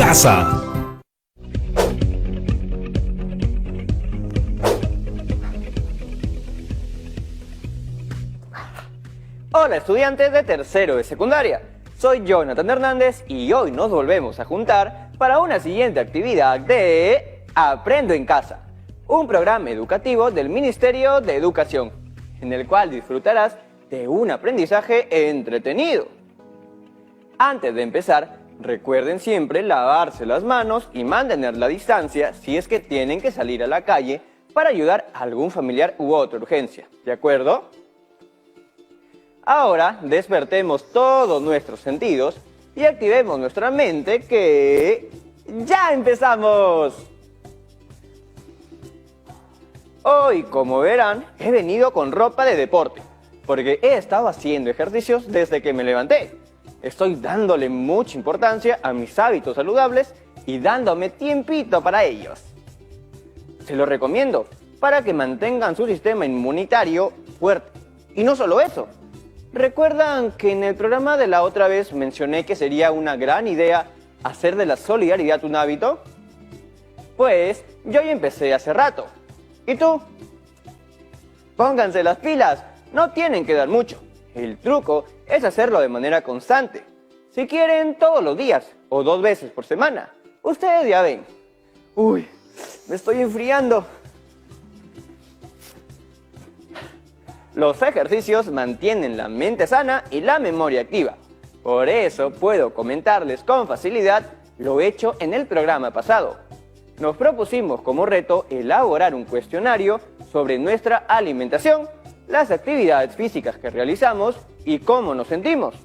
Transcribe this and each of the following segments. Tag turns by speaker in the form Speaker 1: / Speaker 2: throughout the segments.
Speaker 1: casa.
Speaker 2: Hola estudiantes de tercero de secundaria, soy Jonathan Hernández y hoy nos volvemos a juntar para una siguiente actividad de Aprendo en Casa, un programa educativo del Ministerio de Educación, en el cual disfrutarás de un aprendizaje entretenido. Antes de empezar, recuerden siempre lavarse las manos y mantener la distancia si es que tienen que salir a la calle para ayudar a algún familiar u otra urgencia, ¿de acuerdo? Ahora despertemos todos nuestros sentidos y activemos nuestra mente que... ¡ya empezamos! Hoy, como verán, he venido con ropa de deporte, porque he estado haciendo ejercicios desde que me levanté. Estoy dándole mucha importancia a mis hábitos saludables y dándome tiempito para ellos. Se los recomiendo para que mantengan su sistema inmunitario fuerte. Y no solo eso. ¿Recuerdan que en el programa de la otra vez mencioné que sería una gran idea hacer de la solidaridad un hábito? Pues yo ya empecé hace rato. ¿Y tú? Pónganse las pilas, no tienen que dar mucho. El truco es hacerlo de manera constante. Si quieren, todos los días o 2 veces por semana. Ustedes ya ven. Uy, me estoy enfriando. Los ejercicios mantienen la mente sana y la memoria activa. Por eso puedo comentarles con facilidad lo hecho en el programa pasado. Nos propusimos como reto elaborar un cuestionario sobre nuestra alimentación, las actividades físicas que realizamos y cómo nos sentimos.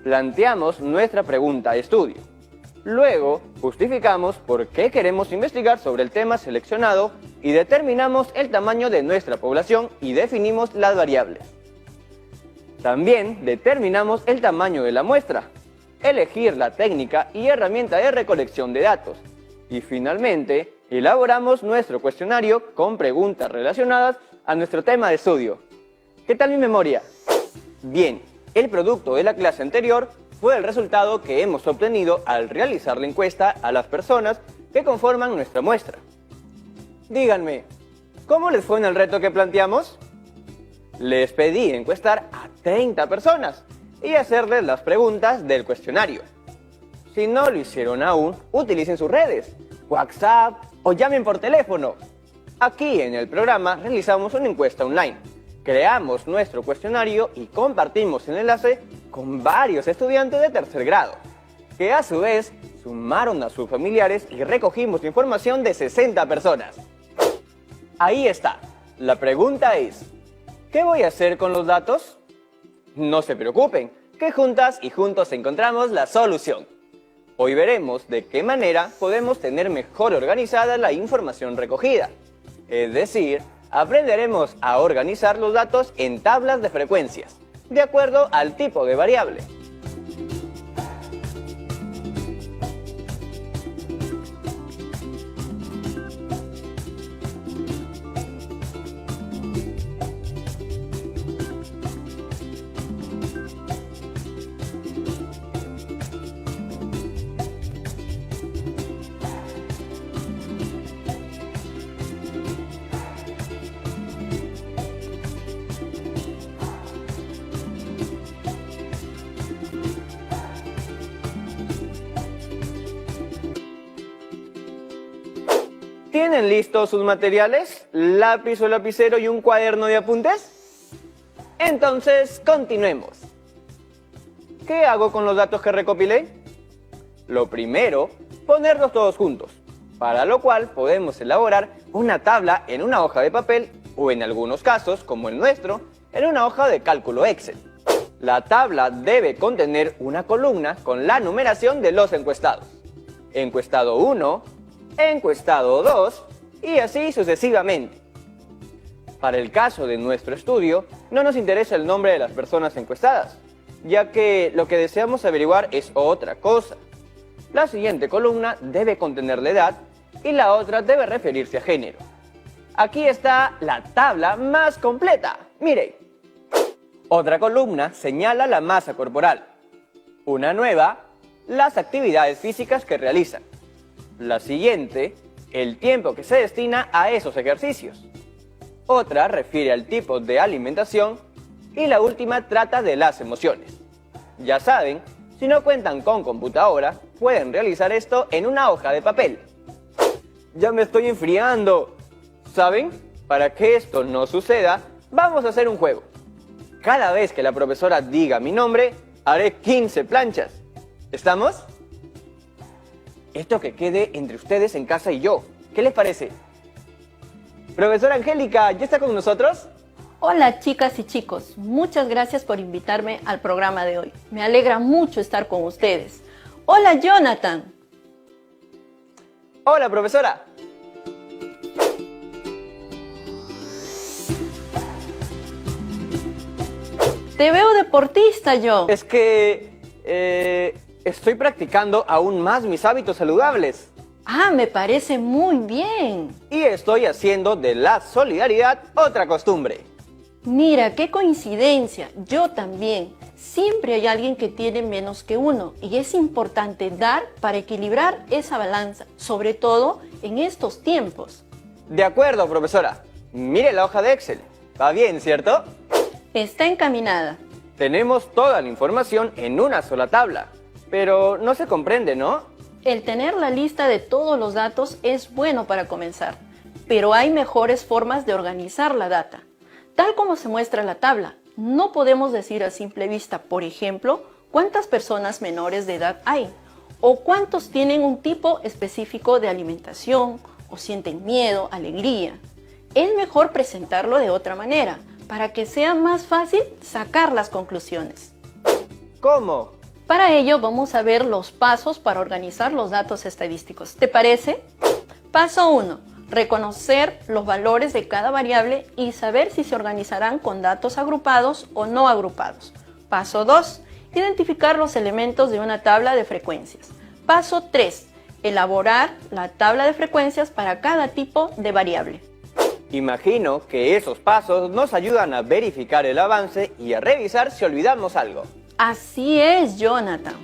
Speaker 2: Planteamos nuestra pregunta de estudio. Luego, justificamos por qué queremos investigar sobre el tema seleccionado y determinamos el tamaño de nuestra población y definimos las variables. También determinamos el tamaño de la muestra, elegir la técnica y herramienta de recolección de datos. Y finalmente, elaboramos nuestro cuestionario con preguntas relacionadas a nuestro tema de estudio. ¿Qué tal mi memoria? Bien, el producto de la clase anterior fue el resultado que hemos obtenido al realizar la encuesta a las personas que conforman nuestra muestra. Díganme, ¿cómo les fue en el reto que planteamos? Les pedí encuestar a 30 personas y hacerles las preguntas del cuestionario. Si no lo hicieron aún, utilicen sus redes, WhatsApp o llamen por teléfono. Aquí en el programa realizamos una encuesta online. Creamos nuestro cuestionario y compartimos el enlace con varios estudiantes de tercer grado, que a su vez sumaron a sus familiares y recogimos información de 60 personas. Ahí está. La pregunta es, ¿qué voy a hacer con los datos? No se preocupen, que juntas y juntos encontramos la solución. Hoy veremos de qué manera podemos tener mejor organizada la información recogida. Es decir, aprenderemos a organizar los datos en tablas de frecuencias, de acuerdo al tipo de variable. ¿Tienen listos sus materiales? ¿Lápiz o lapicero y un cuaderno de apuntes? Entonces, continuemos. ¿Qué hago con los datos que recopilé? Lo primero, ponerlos todos juntos, para lo cual podemos elaborar una tabla en una hoja de papel o en algunos casos, como el nuestro, en una hoja de cálculo Excel. La tabla debe contener una columna con la numeración de los encuestados. Encuestado 1, encuestado 2 y así sucesivamente. Para el caso de nuestro estudio, no nos interesa el nombre de las personas encuestadas, ya que lo que deseamos averiguar es otra cosa. La siguiente columna debe contener la edad y la otra debe referirse a género. Aquí está la tabla más completa. Mire, otra columna señala la masa corporal, una nueva las actividades físicas que realizan. La siguiente, el tiempo que se destina a esos ejercicios. Otra refiere al tipo de alimentación y la última trata de las emociones. Ya saben, si no cuentan con computadora, pueden realizar esto en una hoja de papel. Ya me estoy enfriando. ¿Saben? Para que esto no suceda, vamos a hacer un juego. Cada vez que la profesora diga mi nombre, haré 15 planchas. ¿Estamos? Esto que quede entre ustedes en casa y yo. ¿Qué les parece? Profesora Angélica, ¿ya está con nosotros?
Speaker 1: Hola chicas y chicos, muchas gracias por invitarme al programa de hoy. Me alegra mucho estar con ustedes. Hola Jonathan.
Speaker 2: Hola profesora.
Speaker 1: Te veo deportista, yo.
Speaker 2: Es que estoy practicando aún más mis hábitos saludables.
Speaker 1: Ah, me parece muy bien.
Speaker 2: Y estoy haciendo de la solidaridad otra costumbre.
Speaker 1: Mira, qué coincidencia, yo también. Siempre hay alguien que tiene menos que uno y es importante dar para equilibrar esa balanza, sobre todo en estos tiempos.
Speaker 2: De acuerdo, profesora. Mire la hoja de Excel. Va bien, ¿cierto?
Speaker 1: Está encaminada.
Speaker 2: Tenemos toda la información en una sola tabla, pero no se comprende, ¿no?
Speaker 1: El tener la lista de todos los datos es bueno para comenzar, pero hay mejores formas de organizar la data. Tal como se muestra en la tabla, no podemos decir a simple vista, por ejemplo, cuántas personas menores de edad hay, o cuántos tienen un tipo específico de alimentación, o sienten miedo, alegría. Es mejor presentarlo de otra manera, para que sea más fácil sacar las conclusiones.
Speaker 2: ¿Cómo?
Speaker 1: Para ello vamos a ver los pasos para organizar los datos estadísticos. ¿Te parece? Paso 1. Reconocer los valores de cada variable y saber si se organizarán con datos agrupados o no agrupados. Paso 2. Identificar los elementos de una tabla de frecuencias. Paso 3. Elaborar la tabla de frecuencias para cada tipo de variable.
Speaker 2: Imagino que esos pasos nos ayudan a verificar el avance y a revisar si olvidamos algo.
Speaker 1: Así es, Jonathan.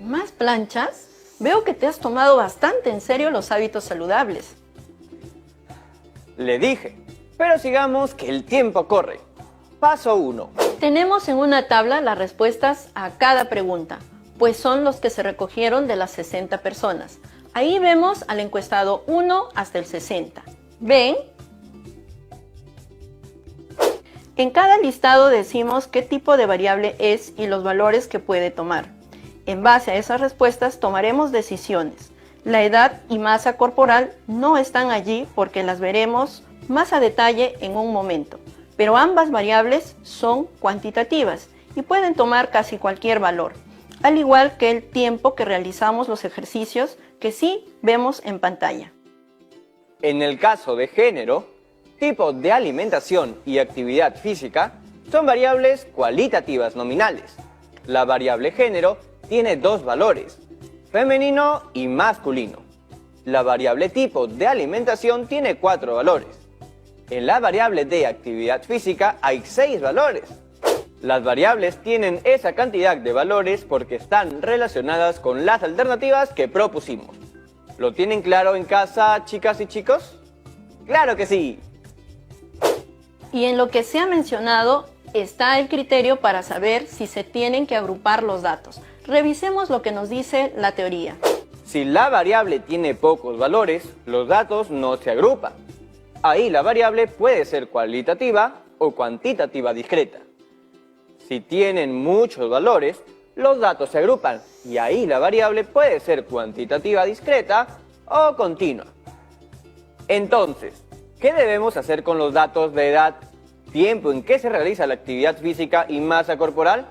Speaker 1: ¿Más planchas? Veo que te has tomado bastante en serio los hábitos saludables.
Speaker 2: Le dije, pero sigamos que el tiempo corre. Paso 1.
Speaker 1: Tenemos en una tabla las respuestas a cada pregunta, pues son los que se recogieron de las 60 personas. Ahí vemos al encuestado 1 hasta el 60. ¿Ven? En cada listado decimos qué tipo de variable es y los valores que puede tomar. En base a esas respuestas tomaremos decisiones. La edad y masa corporal no están allí porque las veremos más a detalle en un momento, pero ambas variables son cuantitativas y pueden tomar casi cualquier valor, al igual que el tiempo que realizamos los ejercicios que sí vemos en pantalla.
Speaker 2: En el caso de género, tipo de alimentación y actividad física son variables cualitativas nominales. La variable género tiene dos valores, femenino y masculino. La variable tipo de alimentación tiene 4 valores. En la variable de actividad física hay 6 valores. Las variables tienen esa cantidad de valores porque están relacionadas con las alternativas que propusimos. ¿Lo tienen claro en casa, chicas y chicos? ¡Claro que sí!
Speaker 1: Y en lo que se ha mencionado está el criterio para saber si se tienen que agrupar los datos. Revisemos lo que nos dice la teoría.
Speaker 2: Si la variable tiene pocos valores, los datos no se agrupan. Ahí la variable puede ser cualitativa o cuantitativa discreta. Si tienen muchos valores, los datos se agrupan y ahí la variable puede ser cuantitativa discreta o continua. Entonces, ¿qué debemos hacer con los datos de edad, tiempo en que se realiza la actividad física y masa corporal?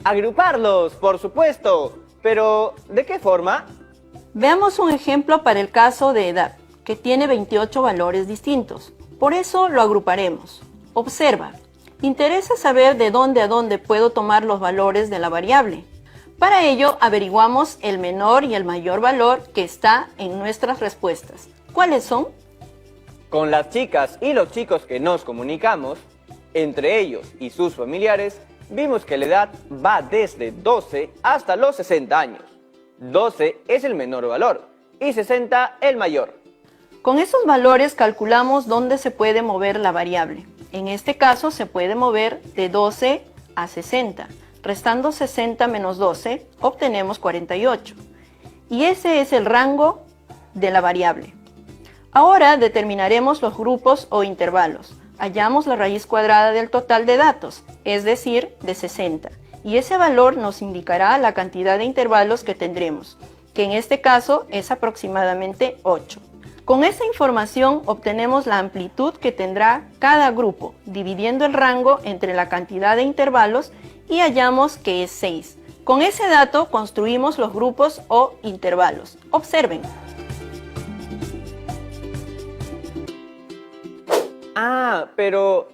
Speaker 2: ¡Agruparlos, por supuesto! Pero, ¿de qué forma?
Speaker 1: Veamos un ejemplo para el caso de edad, que tiene 28 valores distintos. Por eso lo agruparemos. Observa. Interesa saber de dónde a dónde puedo tomar los valores de la variable. Para ello, averiguamos el menor y el mayor valor que está en nuestras respuestas. ¿Cuáles son?
Speaker 2: Con las chicas y los chicos que nos comunicamos, Entre ellos y sus familiares, vimos que la edad va desde 12 hasta los 60 años. 12 es el menor valor y 60 el mayor.
Speaker 1: Con esos valores calculamos dónde se puede mover la variable. En este caso se puede mover de 12 a 60. Restando 60 menos 12, obtenemos 48. Y ese es el rango de la variable. Ahora determinaremos los grupos o intervalos. Hallamos la raíz cuadrada del total de datos, es decir, de 60. Y ese valor nos indicará la cantidad de intervalos que tendremos, que en este caso es aproximadamente 8. Con esta información obtenemos la amplitud que tendrá cada grupo, dividiendo el rango entre la cantidad de intervalos y hallamos que es 6. Con ese dato construimos los grupos o intervalos. Observen.
Speaker 2: Pero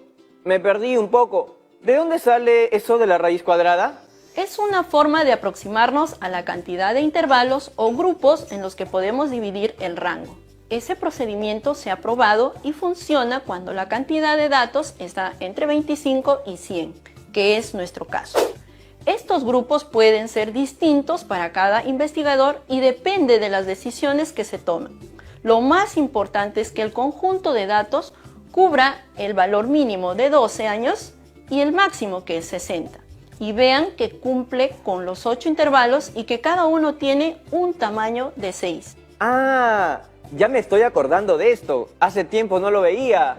Speaker 2: me perdí un poco. ¿De dónde sale eso de la raíz cuadrada?
Speaker 1: Es una forma de aproximarnos a la cantidad de intervalos o grupos en los que podemos dividir el rango. Ese procedimiento se ha probado y funciona cuando la cantidad de datos está entre 25 y 100, que es nuestro caso. Estos grupos pueden ser distintos para cada investigador y depende de las decisiones que se toman. Lo más importante es que el conjunto de datos cubra el valor mínimo de 12 años y el máximo, que es 60. Y vean que cumple con los 8 intervalos y que cada uno tiene un tamaño de 6.
Speaker 2: Ya me estoy acordando de esto. Hace tiempo no lo veía.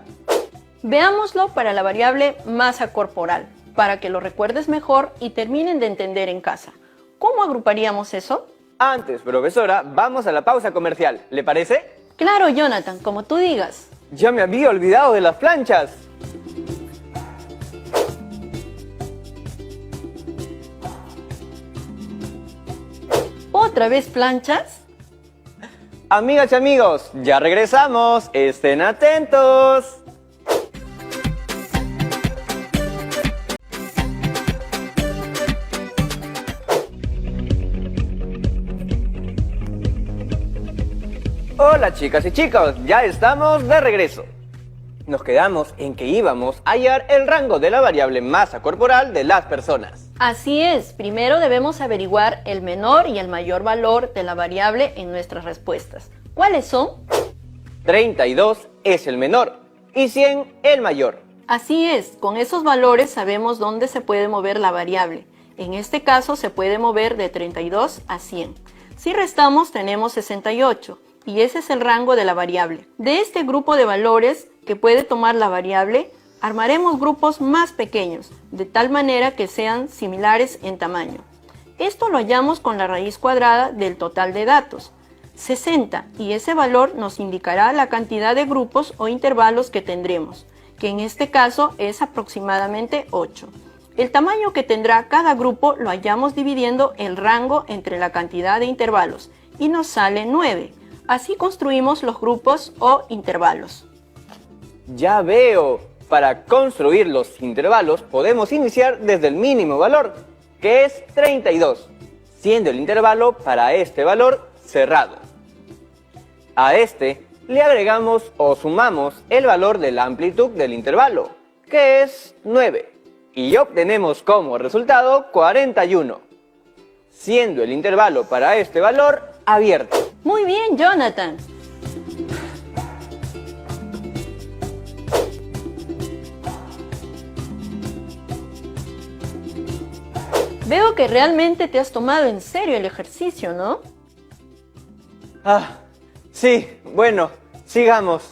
Speaker 1: Veámoslo para la variable masa corporal, para que lo recuerdes mejor y terminen de entender en casa. ¿Cómo agruparíamos eso?
Speaker 2: Antes, profesora, vamos a la pausa comercial. ¿Le parece?
Speaker 1: Claro, Jonathan, como tú digas.
Speaker 2: Ya me había olvidado de las planchas.
Speaker 1: ¿Otra vez planchas?
Speaker 2: Amigas y amigos, ya regresamos. Estén atentos. Hola chicas y chicos, ya estamos de regreso. Nos quedamos en que íbamos a hallar el rango de la variable masa corporal de las personas.
Speaker 1: Así es, primero debemos averiguar el menor y el mayor valor de la variable en nuestras respuestas. ¿Cuáles son?
Speaker 2: 32 es el menor y 100 el mayor.
Speaker 1: Así es, con esos valores sabemos dónde se puede mover la variable. En este caso se puede mover de 32 a 100. Si restamos tenemos 68 y ese es el rango de la variable. De este grupo de valores que puede tomar la variable, armaremos grupos más pequeños, de tal manera que sean similares en tamaño. Esto lo hallamos con la raíz cuadrada del total de datos, 60, y ese valor nos indicará la cantidad de grupos o intervalos que tendremos, que en este caso es aproximadamente 8. El tamaño que tendrá cada grupo lo hallamos dividiendo el rango entre la cantidad de intervalos, y nos sale 9. Así construimos los grupos o intervalos.
Speaker 2: Ya veo. Para construir los intervalos podemos iniciar desde el mínimo valor, que es 32, siendo el intervalo para este valor cerrado. A este le agregamos o sumamos el valor de la amplitud del intervalo, que es 9, y obtenemos como resultado 41, siendo el intervalo para este valor abierto.
Speaker 1: Muy bien, Jonathan. Veo que realmente te has tomado en serio el ejercicio, ¿no?
Speaker 2: Sí, bueno, sigamos.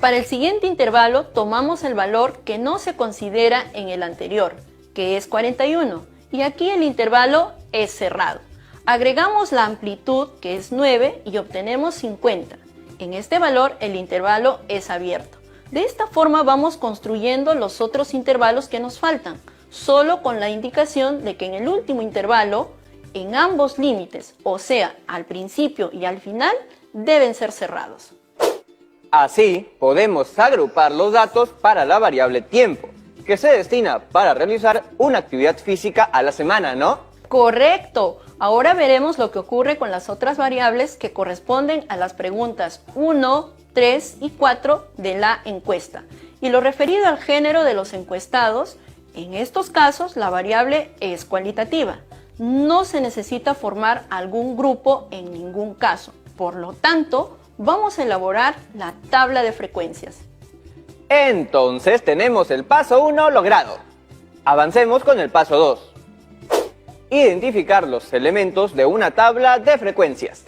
Speaker 1: Para el siguiente intervalo tomamos el valor que no se considera en el anterior, que es 41, y aquí el intervalo es cerrado. Agregamos la amplitud, que es 9, y obtenemos 50. En este valor el intervalo es abierto. De esta forma vamos construyendo los otros intervalos que nos faltan, solo con la indicación de que en el último intervalo, en ambos límites, o sea, al principio y al final, deben ser cerrados.
Speaker 2: Así podemos agrupar los datos para la variable tiempo, que se destina para realizar una actividad física a la semana, ¿no?
Speaker 1: ¡Correcto! Ahora veremos lo que ocurre con las otras variables que corresponden a las preguntas 1, 3 y 4 de la encuesta. Y lo referido al género de los encuestados, en estos casos la variable es cualitativa. No se necesita formar algún grupo en ningún caso. Por lo tanto, vamos a elaborar la tabla de frecuencias.
Speaker 2: Entonces tenemos el paso 1 logrado. Avancemos con el paso 2. Identificar los elementos de una tabla de frecuencias.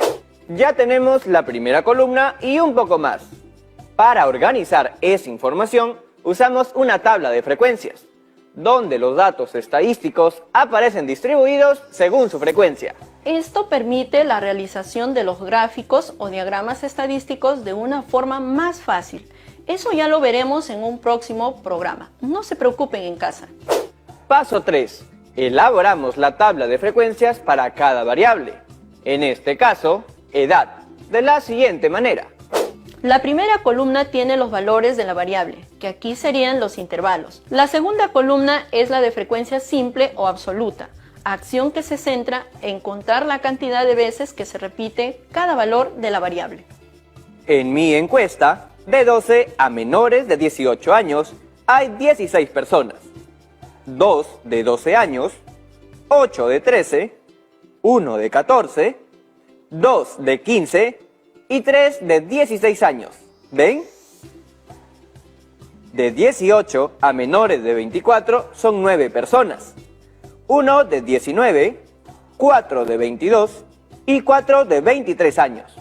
Speaker 2: Ya tenemos la primera columna y un poco más. Para organizar esa información, usamos una tabla de frecuencias, donde los datos estadísticos aparecen distribuidos según su frecuencia.
Speaker 1: Esto permite la realización de los gráficos o diagramas estadísticos de una forma más fácil. Eso ya lo veremos en un próximo programa. No se preocupen en casa.
Speaker 2: Paso 3. Elaboramos la tabla de frecuencias para cada variable. En este caso, edad, de la siguiente manera.
Speaker 1: La primera columna tiene los valores de la variable, que aquí serían los intervalos. La segunda columna es la de frecuencia simple o absoluta, acción que se centra en contar la cantidad de veces que se repite cada valor de la variable.
Speaker 2: En mi encuesta, de 12 a menores de 18 años, hay 16 personas. 2 de 12 años, 8 de 13, 1 de 14, 2 de 15 y 3 de 16 años. ¿Ven? De 18 a menores de 24 son 9 personas. 1 de 19, 4 de 22 y 4 de 23 años.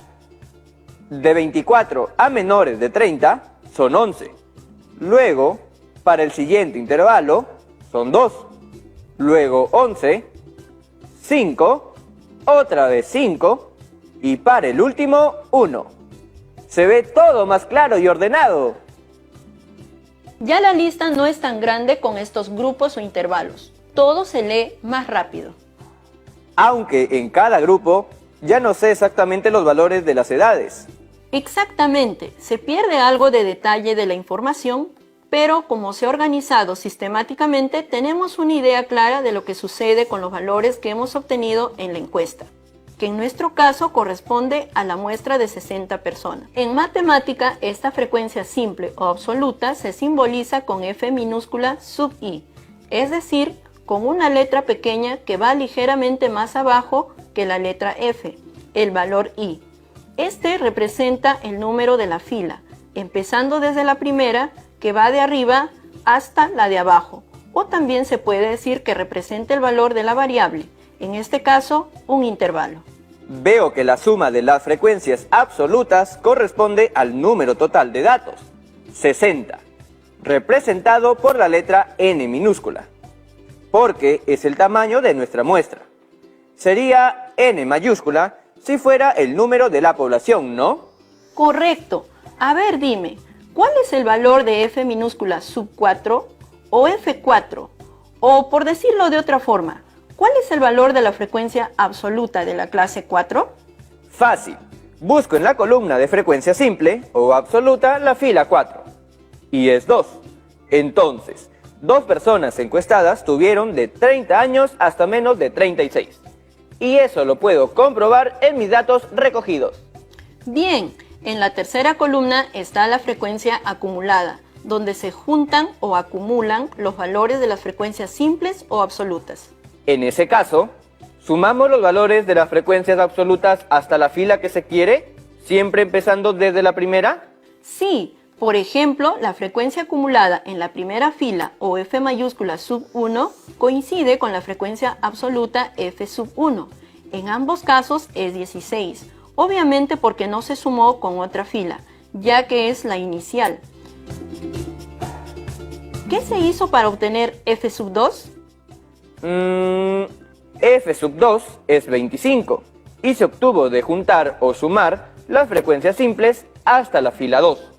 Speaker 2: De 24 a menores de 30 son 11. Luego, para el siguiente intervalo, son 2. Luego 11, 5, otra vez 5 y para el último 1. Se ve todo más claro y ordenado.
Speaker 1: Ya la lista no es tan grande con estos grupos o intervalos. Todo se lee más rápido.
Speaker 2: Aunque en cada grupo ya no sé exactamente los valores de las edades.
Speaker 1: Exactamente, se pierde algo de detalle de la información, pero como se ha organizado sistemáticamente, tenemos una idea clara de lo que sucede con los valores que hemos obtenido en la encuesta, que en nuestro caso corresponde a la muestra de 60 personas. En matemática, esta frecuencia simple o absoluta se simboliza con F minúscula sub i, es decir, con una letra pequeña que va ligeramente más abajo que la letra F, el valor i. Este representa el número de la fila, empezando desde la primera, que va de arriba hasta la de abajo, o también se puede decir que representa el valor de la variable, en este caso, un intervalo.
Speaker 2: Veo que la suma de las frecuencias absolutas corresponde al número total de datos, 60, representado por la letra N minúscula, porque es el tamaño de nuestra muestra. Sería N mayúscula si fuera el número de la población, ¿no?
Speaker 1: Correcto. A ver, dime, ¿cuál es el valor de F minúscula sub 4 o F4? O por decirlo de otra forma, ¿cuál es el valor de la frecuencia absoluta de la clase 4?
Speaker 2: Fácil. Busco en la columna de frecuencia simple o absoluta la fila 4. Y es 2. Entonces, 2 personas encuestadas tuvieron de 30 años hasta menos de 36. Y eso lo puedo comprobar en mis datos recogidos.
Speaker 1: Bien, en la tercera columna está la frecuencia acumulada, donde se juntan o acumulan los valores de las frecuencias simples o absolutas.
Speaker 2: En ese caso, sumamos los valores de las frecuencias absolutas hasta la fila que se quiere, siempre empezando desde la primera.
Speaker 1: Sí, por ejemplo, la frecuencia acumulada en la primera fila o F mayúscula sub 1 coincide con la frecuencia absoluta F sub 1. En ambos casos es 16, obviamente porque no se sumó con otra fila, ya que es la inicial. ¿Qué se hizo para obtener F sub 2?
Speaker 2: F sub 2 es 25 y se obtuvo de juntar o sumar las frecuencias simples hasta la fila 2,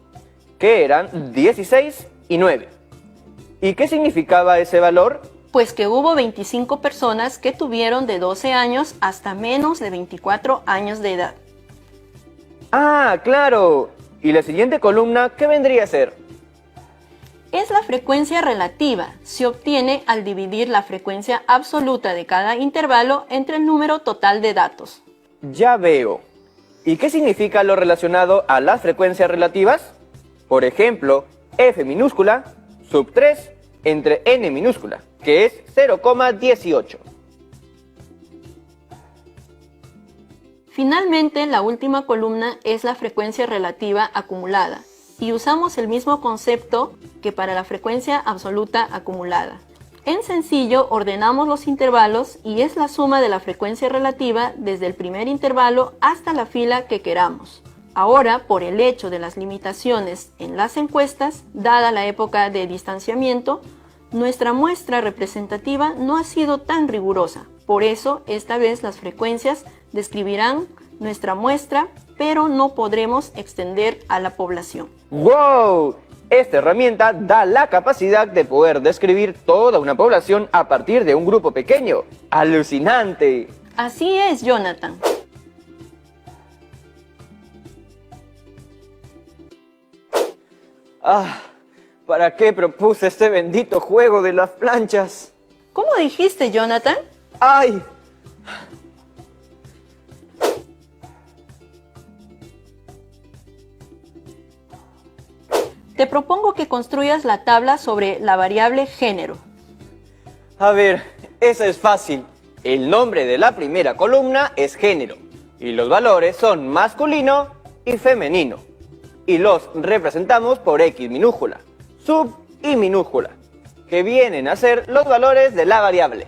Speaker 2: que eran 16 y 9. ¿Y qué significaba ese valor?
Speaker 1: Pues que hubo 25 personas que tuvieron de 12 años hasta menos de 24 años de edad.
Speaker 2: ¡Ah, claro! ¿Y la siguiente columna qué vendría a ser?
Speaker 1: Es la frecuencia relativa. Se obtiene al dividir la frecuencia absoluta de cada intervalo entre el número total de datos.
Speaker 2: Ya veo. ¿Y qué significa lo relacionado a las frecuencias relativas? Por ejemplo, F minúscula sub 3 entre N minúscula, que es 0,18.
Speaker 1: Finalmente, la última columna es la frecuencia relativa acumulada y usamos el mismo concepto que para la frecuencia absoluta acumulada. En sencillo, ordenamos los intervalos y es la suma de la frecuencia relativa desde el primer intervalo hasta la fila que queramos. Ahora, por el hecho de las limitaciones en las encuestas, dada la época de distanciamiento, nuestra muestra representativa no ha sido tan rigurosa. Por eso, esta vez las frecuencias describirán nuestra muestra, pero no podremos extender a la población.
Speaker 2: ¡Wow! Esta herramienta da la capacidad de poder describir toda una población a partir de un grupo pequeño. ¡Alucinante!
Speaker 1: Así es, Jonathan.
Speaker 2: ¿Para qué propuse este bendito juego de las planchas?
Speaker 1: ¿Cómo dijiste, Jonathan?
Speaker 2: ¡Ay!
Speaker 1: Te propongo que construyas la tabla sobre la variable género.
Speaker 2: A ver, esa es fácil. El nombre de la primera columna es género y los valores son masculino y femenino. Y los representamos por X minúscula, sub y minúscula, que vienen a ser los valores de la variable.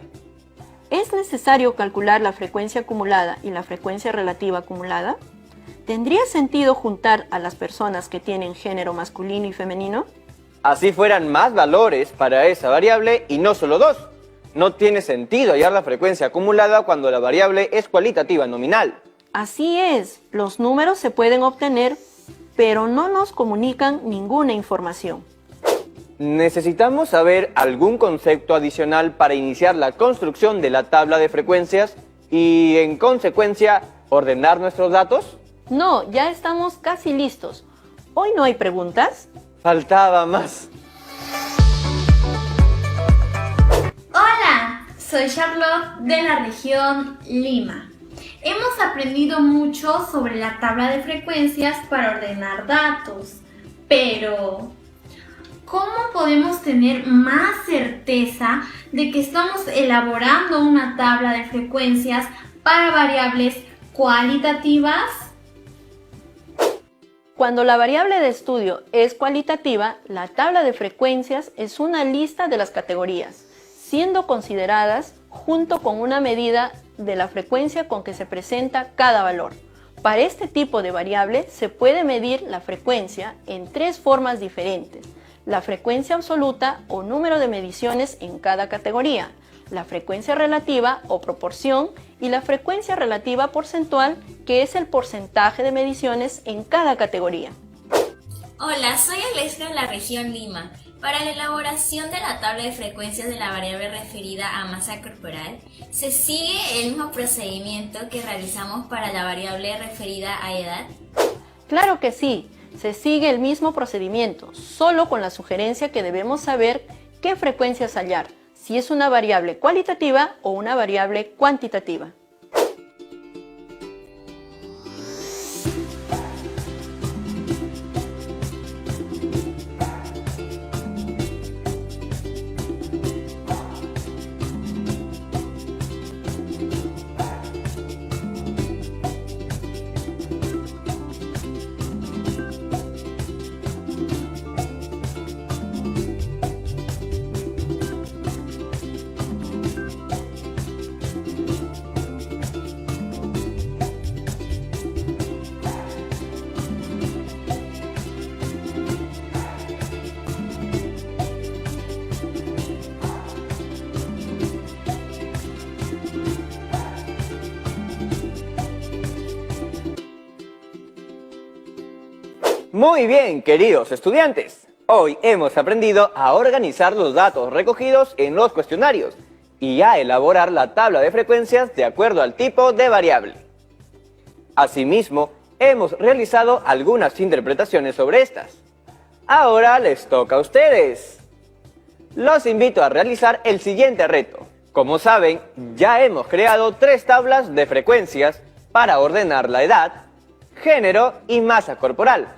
Speaker 1: ¿Es necesario calcular la frecuencia acumulada y la frecuencia relativa acumulada? ¿Tendría sentido juntar a las personas que tienen género masculino y femenino?
Speaker 2: Así fueran más valores para esa variable y no solo dos. No tiene sentido hallar la frecuencia acumulada cuando la variable es cualitativa nominal.
Speaker 1: Así es, los números se pueden obtener, pero no nos comunican ninguna información.
Speaker 2: ¿Necesitamos saber algún concepto adicional para iniciar la construcción de la tabla de frecuencias y, en consecuencia, ordenar nuestros datos?
Speaker 1: No, ya estamos casi listos. ¿Hoy no hay preguntas?
Speaker 2: Faltaba más.
Speaker 3: Hola, soy Charlotte de la región Lima. Hemos aprendido mucho sobre la tabla de frecuencias para ordenar datos, pero ¿cómo podemos tener más certeza de que estamos elaborando una tabla de frecuencias para variables cualitativas?
Speaker 1: Cuando la variable de estudio es cualitativa, la tabla de frecuencias es una lista de las categorías, siendo consideradas junto con una medida de la frecuencia con que se presenta cada valor. Para este tipo de variable se puede medir la frecuencia en tres formas diferentes: la frecuencia absoluta o número de mediciones en cada categoría, la frecuencia relativa o proporción y la frecuencia relativa porcentual, que es el porcentaje de mediciones en cada categoría.
Speaker 4: Hola, soy Alessia de la región Lima. Para la elaboración de la tabla de frecuencias de la variable referida a masa corporal, ¿se sigue el mismo procedimiento que realizamos para la variable referida a edad?
Speaker 1: Claro que sí, se sigue el mismo procedimiento, solo con la sugerencia que debemos saber qué frecuencias hallar, si es una variable cualitativa o una variable cuantitativa.
Speaker 2: Muy bien, queridos estudiantes. Hoy hemos aprendido a organizar los datos recogidos en los cuestionarios y a elaborar la tabla de frecuencias de acuerdo al tipo de variable. Asimismo, hemos realizado algunas interpretaciones sobre estas. Ahora les toca a ustedes. Los invito a realizar el siguiente reto. Como saben, ya hemos creado 3 tablas de frecuencias para ordenar la edad, género y masa corporal.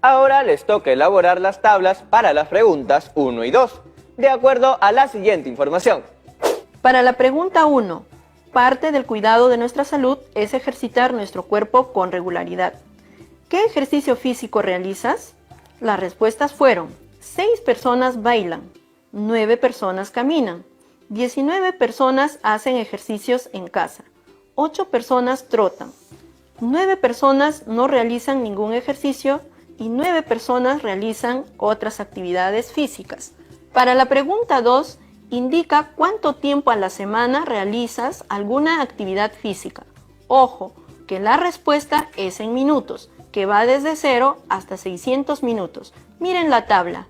Speaker 2: Ahora les toca elaborar las tablas para las preguntas 1 y 2, de acuerdo a la siguiente información.
Speaker 1: Para la pregunta 1, parte del cuidado de nuestra salud es ejercitar nuestro cuerpo con regularidad. ¿Qué ejercicio físico realizas? Las respuestas fueron: 6 personas bailan, 9 personas caminan, 19 personas hacen ejercicios en casa, 8 personas trotan, 9 personas no realizan ningún ejercicio y 9 personas realizan otras actividades físicas. Para la pregunta 2, indica cuánto tiempo a la semana realizas alguna actividad física. Ojo, que la respuesta es en minutos, que va desde 0 hasta 600 minutos. Miren la tabla.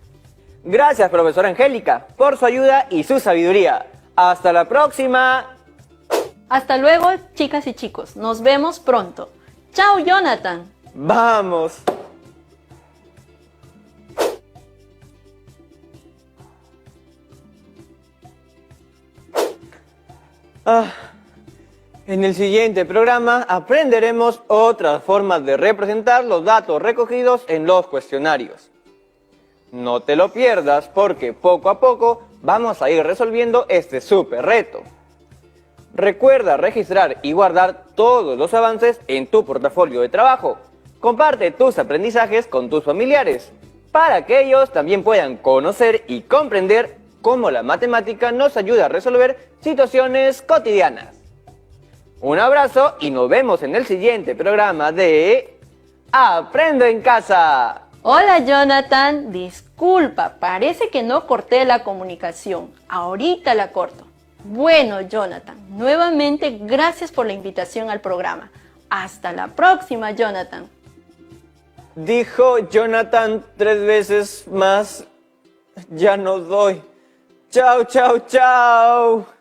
Speaker 2: Gracias, profesora Angélica, por su ayuda y su sabiduría. ¡Hasta la próxima!
Speaker 1: Hasta luego, chicas y chicos. Nos vemos pronto. ¡Chao, Jonathan!
Speaker 2: ¡Vamos! En el siguiente programa aprenderemos otras formas de representar los datos recogidos en los cuestionarios. No te lo pierdas porque poco a poco vamos a ir resolviendo este súper reto. Recuerda registrar y guardar todos los avances en tu portafolio de trabajo. Comparte tus aprendizajes con tus familiares para que ellos también puedan conocer y comprender cómo la matemática nos ayuda a resolver situaciones cotidianas. Un abrazo y nos vemos en el siguiente programa de Aprendo en Casa.
Speaker 1: Hola, Jonathan. Disculpa, parece que no corté la comunicación. Ahorita la corto. Bueno, Jonathan, nuevamente gracias por la invitación al programa. Hasta la próxima, Jonathan.
Speaker 2: Dijo Jonathan 3 veces más. Ya no doy. Chao, chao, chao.